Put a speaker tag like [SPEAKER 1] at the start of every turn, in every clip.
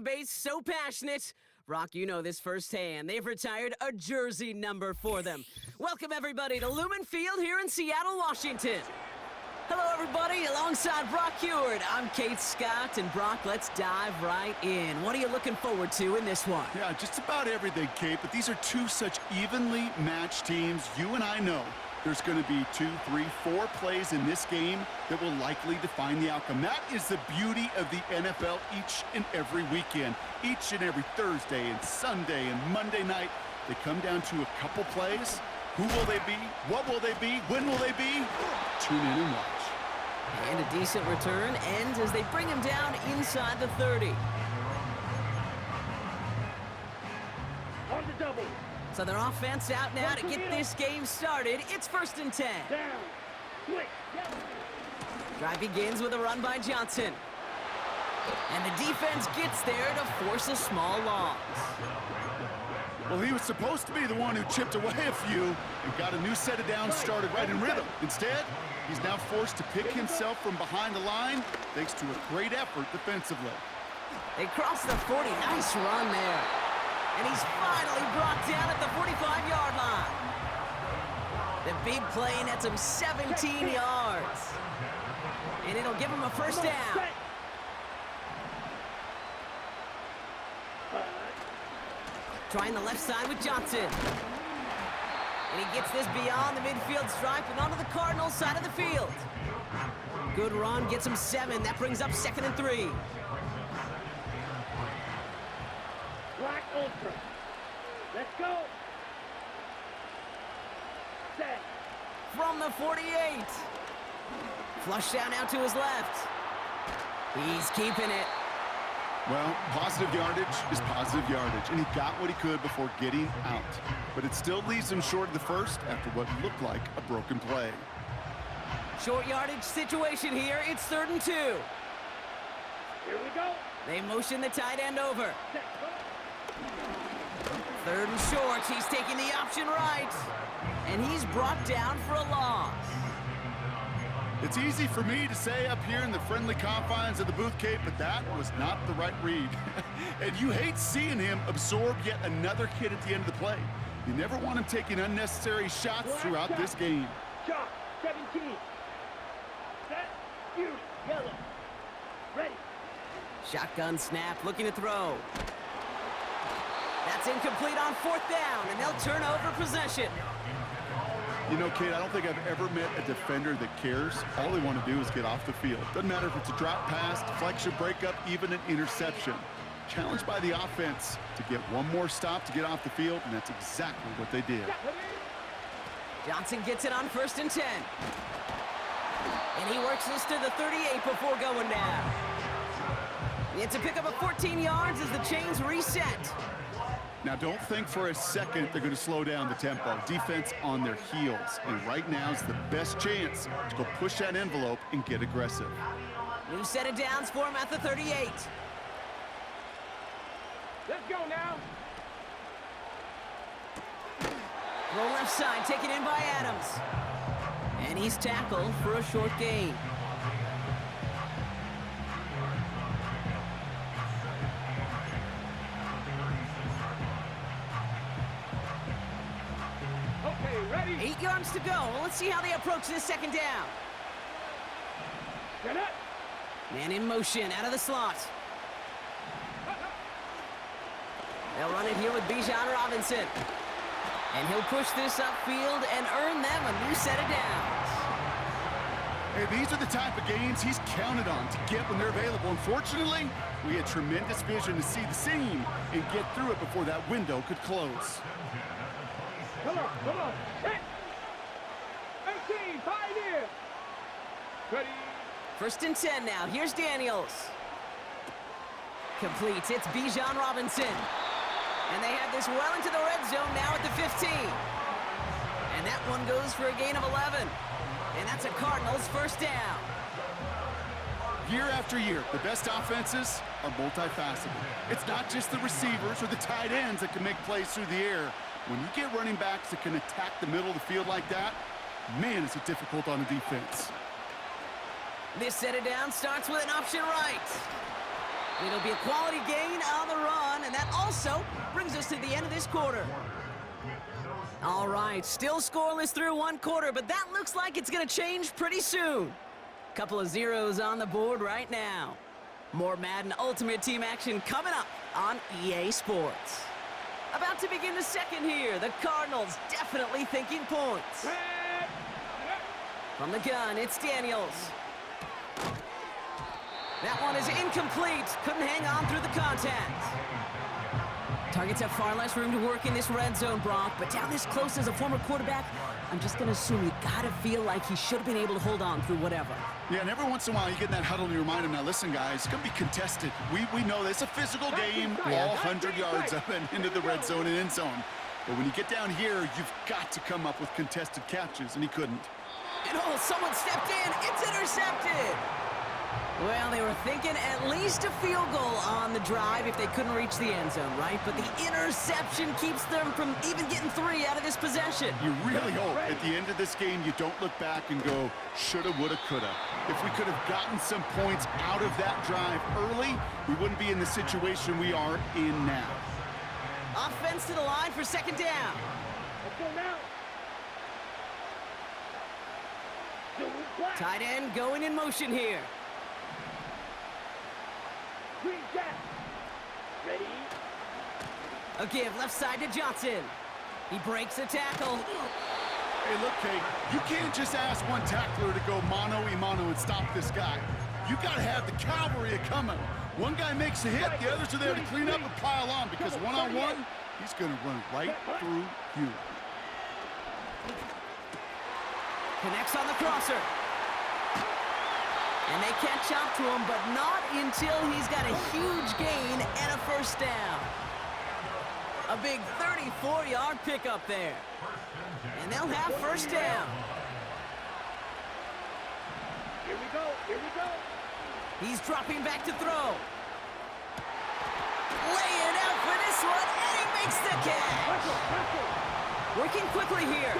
[SPEAKER 1] base so passionate. Brock, you know this firsthand. They've retired a jersey number for them. Welcome, everybody, to Lumen Field here in Seattle, Washington. Hello, everybody. Alongside Brock Heward, I'm Kate Scott. And, Brock, let's dive right in. What are you looking forward to in this one?
[SPEAKER 2] Yeah, just about everything, Kate. But these are two such evenly matched teams. You and I know there's going to be 2, 3, 4 plays in this game that will likely define the outcome. That is the beauty of the NFL each and every weekend. Each and every Thursday and Sunday and Monday night, they come down to a couple plays. Who will they be? What will they be? When will they be? Tune in and watch.
[SPEAKER 1] And a decent return ends as they bring him down inside the 30.
[SPEAKER 3] On the double.
[SPEAKER 1] So their offense out now to get this game started. It's 1st and 10.
[SPEAKER 3] Down. Switch.
[SPEAKER 1] Drive begins with a run by Johnson. And the defense gets there to force a small loss.
[SPEAKER 2] Well, he was supposed to be the one who chipped away a few and got a new set of downs started right in rhythm. Instead, he's now forced to pick himself from behind the line thanks to a great effort defensively.
[SPEAKER 1] They cross the 40. Nice run there. And he's finally brought down at the 45-yard line. The big play nets him 17 yards. And it'll give him a first down. Trying the left side with Johnson. And he gets this beyond the midfield stripe and onto the Cardinals side of the field. Good run, gets him 7. That brings up 2nd and 3.
[SPEAKER 3] Black Ultra. Let's go. Set.
[SPEAKER 1] From the 48. Flush down out to his left. He's keeping it.
[SPEAKER 2] Well, positive yardage is positive yardage, and he got what he could before getting out. But it still leaves him short of the first after what looked like a broken play.
[SPEAKER 1] Short yardage situation here. It's 3rd and 2.
[SPEAKER 3] Here we go.
[SPEAKER 1] They motion the tight end over.
[SPEAKER 3] Set.
[SPEAKER 1] 3rd and short. He's taking the option right. And he's brought down for a loss.
[SPEAKER 2] It's easy for me to say up here in the friendly confines of the booth, Kate, but that was not the right read. And you hate seeing him absorb yet another hit at the end of the play. You never want him taking unnecessary shots throughout this game.
[SPEAKER 3] Shot. 17. Set. You. Yellow. Ready.
[SPEAKER 1] Shotgun snap, looking to throw. That's incomplete on 4th down, and they'll turn over possession.
[SPEAKER 2] You know, Kate, I don't think I've ever met a defender that cares. All they want to do is get off the field. Doesn't matter if it's a drop pass, deflection, breakup, even an interception. Challenged by the offense to get one more stop to get off the field, and that's exactly what they did.
[SPEAKER 1] Johnson gets it on 1st and 10. And he works this to the 38 before going down. It's a pickup of 14 yards as the chains reset.
[SPEAKER 2] Now, don't think for a second they're going to slow down the tempo. Defense on their heels. And right now is the best chance to go push that envelope and get aggressive.
[SPEAKER 1] New set of downs for him at the 38.
[SPEAKER 3] Let's go now.
[SPEAKER 1] Throw left side, taken in by Adams. And he's tackled for a short gain.
[SPEAKER 3] Okay, ready.
[SPEAKER 1] 8 yards to go. Well, let's see how they approach this 2nd down.
[SPEAKER 3] Get up.
[SPEAKER 1] Man in motion, out of the slot. They'll run it here with Bijan Robinson. And he'll push this upfield and earn them a new set of downs.
[SPEAKER 2] Hey, these are the type of gains he's counted on to get when they're available. Unfortunately, we had tremendous vision to see the seam and get through it before that window could close.
[SPEAKER 3] Come on. Set. 18. Pioneer. Ready.
[SPEAKER 1] 1st and 10 now. Here's Daniels. Complete. It's Bijan Robinson. And they have this well into the red zone now at the 15. And that one goes for a gain of 11. And that's a Cardinals 1st down.
[SPEAKER 2] Year after year, the best offenses are multifaceted. It's not just the receivers or the tight ends that can make plays through the air. When you get running backs that can attack the middle of the field like that, man, is it difficult on the defense.
[SPEAKER 1] This set of downs starts with an option right. It'll be a quality gain of So, brings us to the end of this quarter. All right, still scoreless through one quarter, but that looks like it's going to change pretty soon. Couple of zeros on the board right now. More Madden Ultimate Team action coming up on EA Sports. About to begin the second here. The Cardinals definitely thinking points. From the gun, it's Daniels. That one is incomplete. Couldn't hang on through the contact. Targets have far less room to work in this red zone, Brock, but down this close as a former quarterback, I'm just going to assume you got to feel like he should have been able to hold on through whatever.
[SPEAKER 2] Yeah, and every once in a while you get in that huddle and you remind him, now listen, guys, it's going to be contested. We know this. It's a physical game, all 100 yards up and into the red zone and end zone. But when you get down here, you've got to come up with contested catches, and he couldn't.
[SPEAKER 1] And oh, someone stepped in. It's intercepted. Well, they were thinking at least a field goal on the drive if they couldn't reach the end zone, right? But the interception keeps them from even getting 3 out of this possession.
[SPEAKER 2] You really hope at the end of this game you don't look back and go, shoulda, woulda, coulda. If we could have gotten some points out of that drive early, we wouldn't be in the situation we are in now.
[SPEAKER 1] Offense to the line for second down.
[SPEAKER 3] Let's go now.
[SPEAKER 1] Tight end going in motion here.
[SPEAKER 3] Green Jack. Ready?
[SPEAKER 1] A give left side to Johnson. He breaks a tackle.
[SPEAKER 2] Hey, look, Kate, you can't just ask one tackler to go mano-a-mano and stop this guy. You got to have the cavalry coming. One guy makes a hit, the others are there to clean up and pile on, because one-on-one, he's going to run right through you.
[SPEAKER 1] Connects on the crosser. And they catch up to him, but not until he's got a huge gain and a first down. A big 34-yard pickup there. And they'll have first down.
[SPEAKER 3] Here we go. Here we go.
[SPEAKER 1] He's dropping back to throw. Laying out for this one, and he makes the catch. Working quickly here.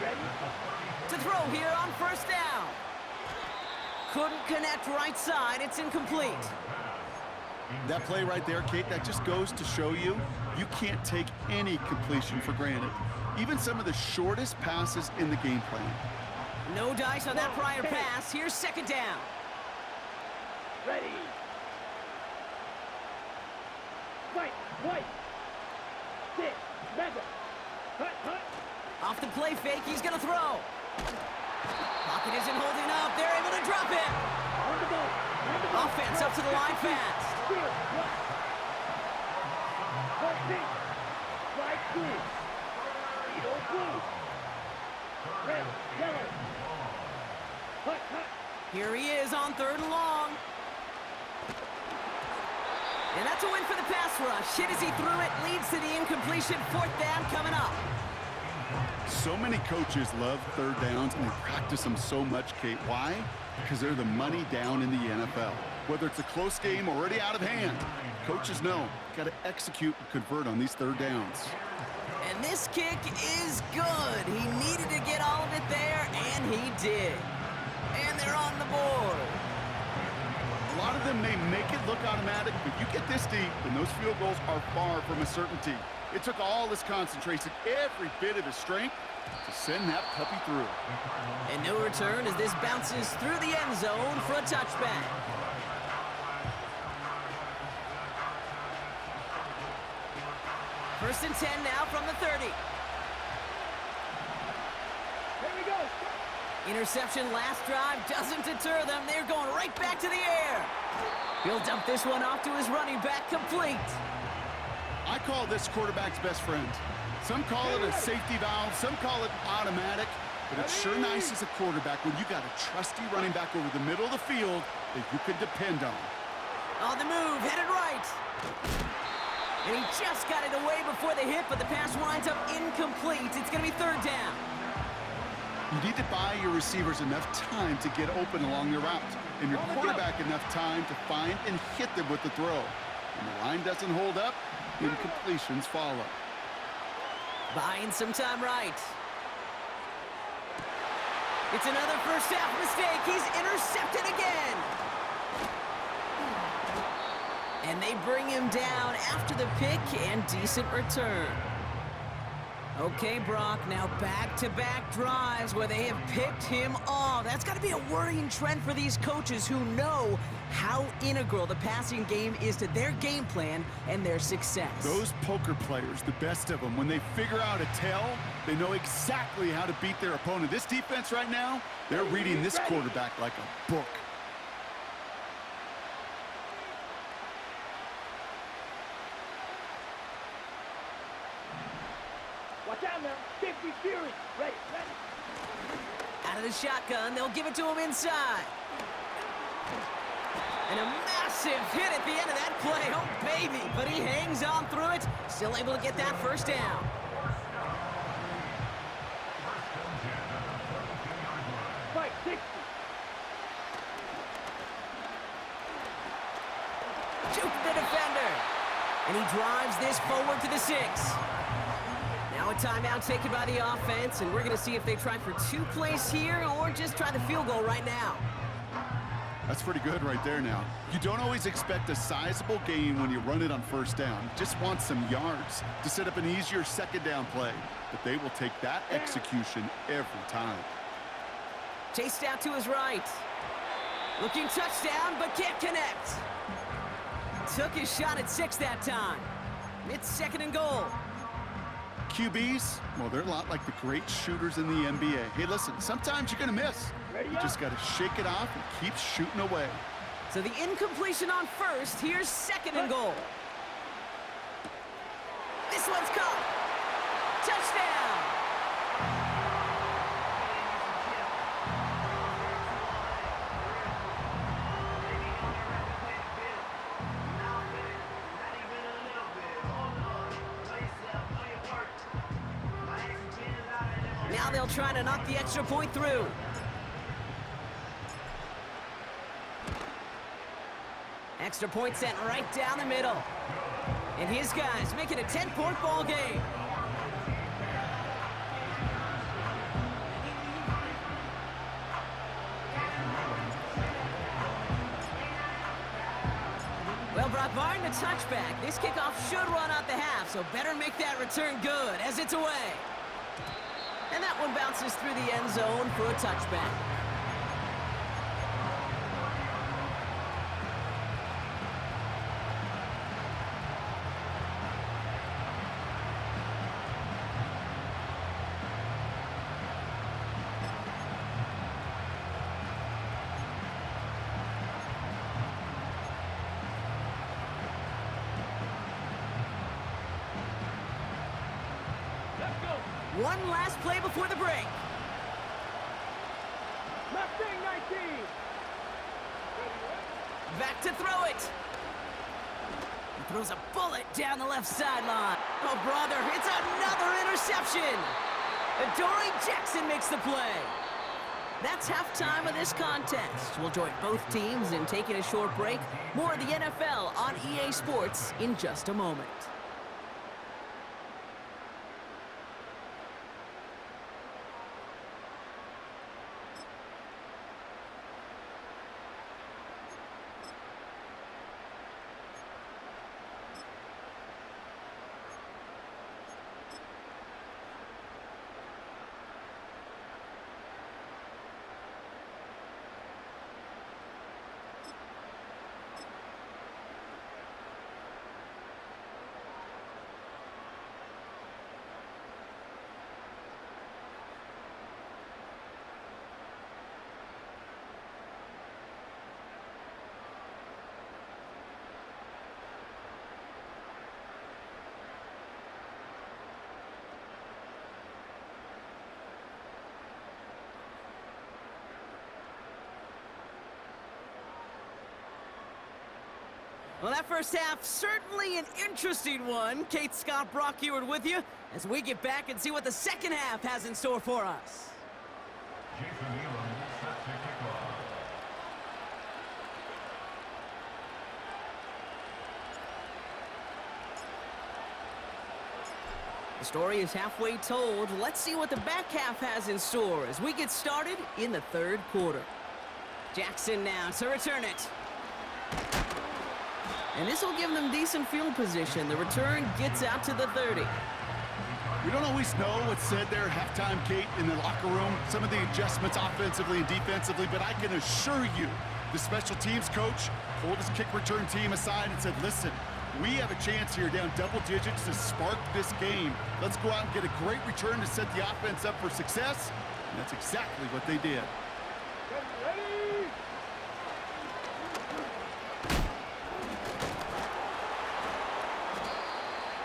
[SPEAKER 3] Ready?
[SPEAKER 1] To throw here on first down. Couldn't connect right side. It's incomplete.
[SPEAKER 2] That play right there, Kate, that just goes to show you, you can't take any completion for granted. Even some of the shortest passes in the game plan.
[SPEAKER 1] No dice on that prior pass. Here's second down.
[SPEAKER 3] Ready. Fight. White. Sit. Mega. Hut.
[SPEAKER 1] Off the play fake, he's gonna throw. Pocket isn't holding up. They're able to drop it.
[SPEAKER 3] On the ball.
[SPEAKER 1] Offense up to the line fast.
[SPEAKER 3] Clear. What? Pink. Right blue. Yellow blue. Red. Yellow. Hut.
[SPEAKER 1] Here he is on third and long. And that's a win for the pass rush. Hit as he threw it, leads to the incompletion. Fourth down coming up.
[SPEAKER 2] So many coaches love third downs, and they practice them so much, Kate. Why? Because they're the money down in the NFL. Whether it's a close game or already out of hand, coaches know, got to execute and convert on these third downs.
[SPEAKER 1] And this kick is good. He needed to get all of it there, and he did. And they're on the board.
[SPEAKER 2] A lot of them may make it look automatic, but you get this deep, and those field goals are far from a certainty. It took all his concentration, every bit of his strength, to send that puppy through.
[SPEAKER 1] And no return as this bounces through the end zone for a touchback. First and 10 now from the 30.
[SPEAKER 3] Here we go.
[SPEAKER 1] Interception last drive doesn't deter them. They're going right back to the air. He'll dump this one off to his running back, complete.
[SPEAKER 2] I call this quarterback's best friend. Some call it a safety valve, some call it automatic, but it's sure nice as a quarterback when you got a trusty running back over the middle of the field that you can depend on.
[SPEAKER 1] On the move, headed right. And he just got it away before the hit, but the pass winds up incomplete. It's going to be third down.
[SPEAKER 2] You need to buy your receivers enough time to get open along their route, and your quarterback enough time to find and hit them with the throw. When the line doesn't hold up, incompletions follow.
[SPEAKER 1] Buying some time right. It's another first half mistake. He's intercepted again. And they bring him down after the pick and decent return. Okay, Brock, now back-to-back drives where they have picked him off. That's got to be a worrying trend for these coaches who know how integral the passing game is to their game plan and their success.
[SPEAKER 2] Those poker players, the best of them, when they figure out a tell, they know exactly how to beat their opponent. This defense right now, they're reading this quarterback like a book.
[SPEAKER 3] Watch out now. Safety Fury. Ready.
[SPEAKER 1] Out of the shotgun, they'll give it to him inside. And a massive hit at the end of that play. Oh, baby. But he hangs on through it. Still able to get that first down.
[SPEAKER 3] Fight 60.
[SPEAKER 1] Juke the defender. And he drives this forward to the 6. Now a timeout taken by the offense, and we're going to see if they try for 2 plays here or just try the field goal right now.
[SPEAKER 2] That's pretty good right there now. You don't always expect a sizable gain when you run it on first down. You just want some yards to set up an easier second down play. But they will take that execution every time.
[SPEAKER 1] Chased out to his right. Looking touchdown, but can't connect. Took his shot at 6 that time. It's 2nd and goal.
[SPEAKER 2] QBs, well, they're a lot like the great shooters in the NBA. Hey, listen, sometimes you're going to miss. You just got to shake it off and keep shooting away.
[SPEAKER 1] So the incompletion on first. Here's 2nd and goal. This one's caught. Touchdown. Now they'll try to knock the extra point through. Extra point sent right down the middle. And his guys make it a 10-point ball game. Well, Brock, barring the touchback, this kickoff should run out the half, so better make that return good as it's away. And that one bounces through the end zone for a touchback. One last play before the break.
[SPEAKER 3] Mustang 19.
[SPEAKER 1] Back to throw it. He throws a bullet down the left sideline. Oh, brother, it's another interception. Adoree Jackson makes the play. That's halftime of this contest. We'll join both teams in taking a short break. More of the NFL on EA Sports in just a moment. Well, that first half, certainly an interesting one. Kate Scott, Brock Ewart with you as we get back and see what the second half has in store for us. The story is halfway told. Let's see what the back half has in store as we get started in the third quarter. Jackson now to return it. And this will give them decent field position. The return gets out to the 30.
[SPEAKER 2] We don't always know what's said there at halftime, Kate, in the locker room. Some of the adjustments offensively and defensively, but I can assure you the special teams coach pulled his kick return team aside and said, listen, we have a chance here down double digits to spark this game. Let's go out and get a great return to set the offense up for success. And that's exactly what they did.
[SPEAKER 3] Ready?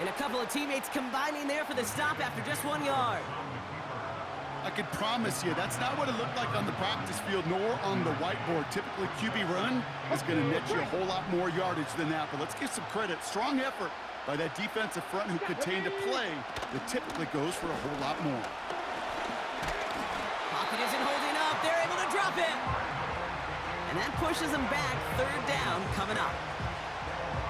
[SPEAKER 1] And a couple of teammates combining there for the stop after just 1 yard.
[SPEAKER 2] I can promise you that's not what it looked like on the practice field nor on the whiteboard. Typically, QB run is going to net you a whole lot more yardage than that. But let's give some credit. Strong effort by that defensive front who contained a play that typically goes for a whole lot more.
[SPEAKER 1] Pocket isn't holding up. They're able to drop it. And that pushes them back. Third down coming up.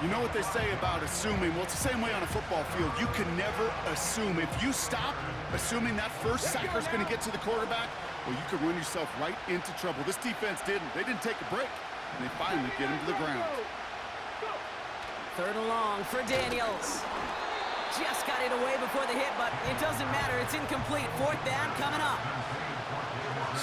[SPEAKER 2] You know what they say about assuming? Well, it's the same way on a football field. You can never assume. If you stop assuming that first sacker's going to get to the quarterback, well, you could run yourself right into trouble. This defense didn't. They didn't take a break, and they finally get him to the ground.
[SPEAKER 1] Third and long for Daniels. Just got it away before the hit, but it doesn't matter. It's incomplete. Fourth down coming up.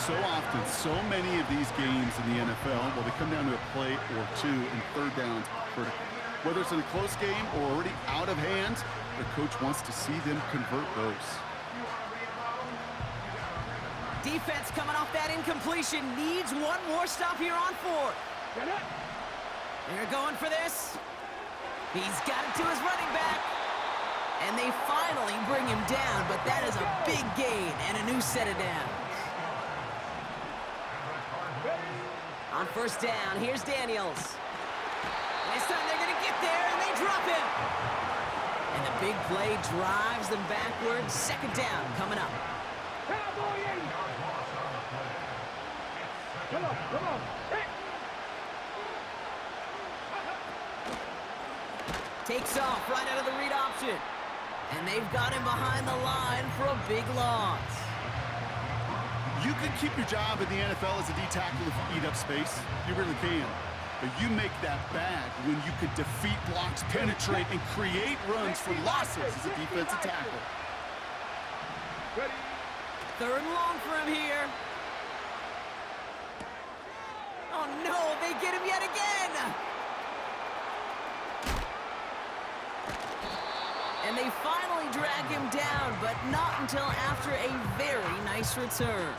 [SPEAKER 2] So often, so many of these games in the NFL, well, they come down to a play or two, and third downs are critical. Whether it's in a close game or already out of hands, the coach wants to see them convert those.
[SPEAKER 1] Defense coming off that incompletion needs one more stop here on fourth. They're going for this. He's got it to his running back. And they finally bring him down, but that is a big gain and a new set of downs. On first down, here's Daniels. And this time they're going to get there, and they drop him. And the big play drives them backwards. Second down coming up.
[SPEAKER 3] Come on.
[SPEAKER 1] Takes off right out of the read option. And they've got him behind the line for a big loss.
[SPEAKER 2] You can keep your job in the NFL as a D tackle if you eat up space. You really can. But you make that bad when you can defeat blocks, penetrate, and create runs for losses as a defensive tackle.
[SPEAKER 1] Third and long for him here. Oh no, they get him yet again. And they finally drag him down, but not until after a very nice return.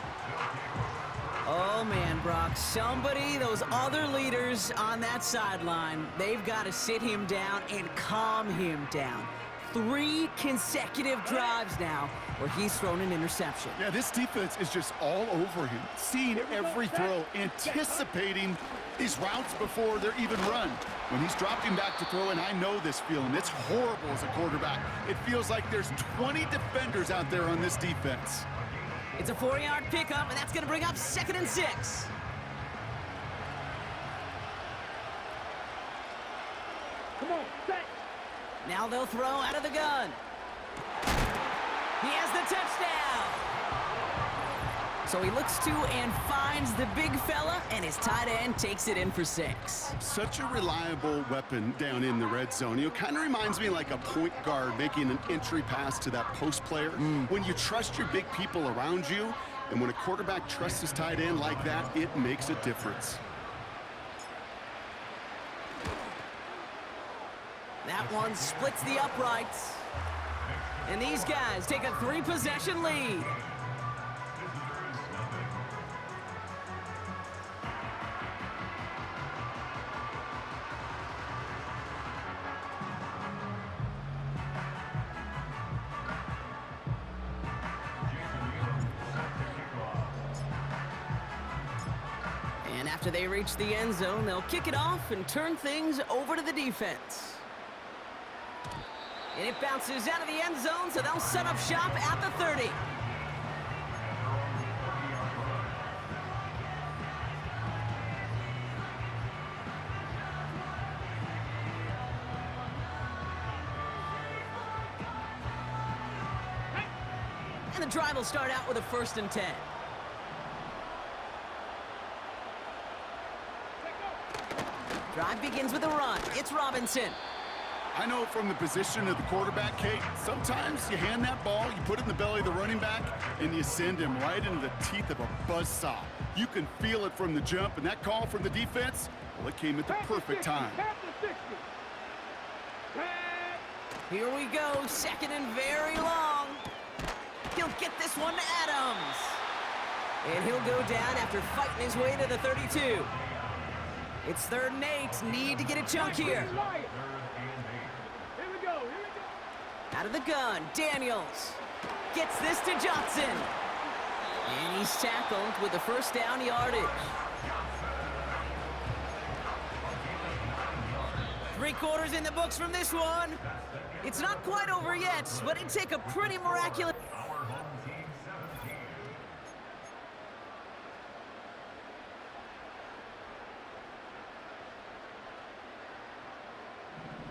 [SPEAKER 1] Oh, man, Brock, those other leaders on that sideline, they've got to sit him down and calm him down. 3 consecutive drives now where he's thrown an interception.
[SPEAKER 2] Yeah, this defense is just all over him, seeing every throw, anticipating these routes before they're even run. When he's dropping back to throw, and I know this feeling, it's horrible as a quarterback. It feels like there's 20 defenders out there on this defense.
[SPEAKER 1] It's a 4-yard pickup, and that's going to bring up 2nd and 6.
[SPEAKER 3] Come on, set.
[SPEAKER 1] Now they'll throw out of the gun. He has the touchdown. So he looks to and finds the big fella, and his tight end takes it in for 6.
[SPEAKER 2] Such a reliable weapon down in the red zone. You know, kind of reminds me like a point guard making an entry pass to that post player. When you trust your big people around you, and when a quarterback trusts his tight end like that, it makes a difference.
[SPEAKER 1] That one splits the uprights. And these guys take a 3-possession lead. And after they reach the end zone, they'll kick it off and turn things over to the defense. And it bounces out of the end zone, so they'll set up shop at the 30. And the drive will start out with a 1st and 10. Drive begins with a run. It's Robinson.
[SPEAKER 2] I know from the position of the quarterback, Kate, sometimes you hand that ball, you put it in the belly of the running back, and you send him right into the teeth of a buzzsaw. You can feel it from the jump, and that call from the defense, well, it came at the perfect time.
[SPEAKER 1] Here we go, second and very long. He'll get this one to Adams. And he'll go down after fighting his way to the 32. It's 3rd and 8. Need to get a chunk here. Out of the gun, Daniels gets this to Johnson. And he's tackled with the first down yardage. 3 quarters in the books from this one. It's not quite over yet, but it'd take a pretty miraculous...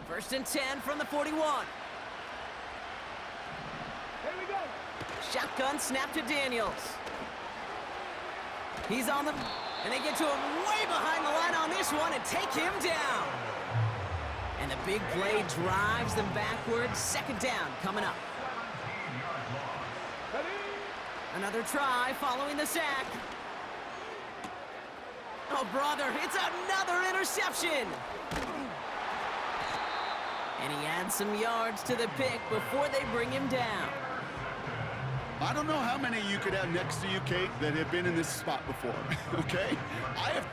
[SPEAKER 1] First and 10 from the 41.
[SPEAKER 3] Here we go.
[SPEAKER 1] Shotgun snap to Daniels. He's on them, and they get to him way behind the line on this one and take him down. And the big play drives them backwards. 2nd down coming up. Another try following the sack. Oh, brother, it's another interception. And he adds some yards to the pick before they bring him down.
[SPEAKER 2] I don't know how many you could have next to you, Kate, that have been in this spot before, okay? I have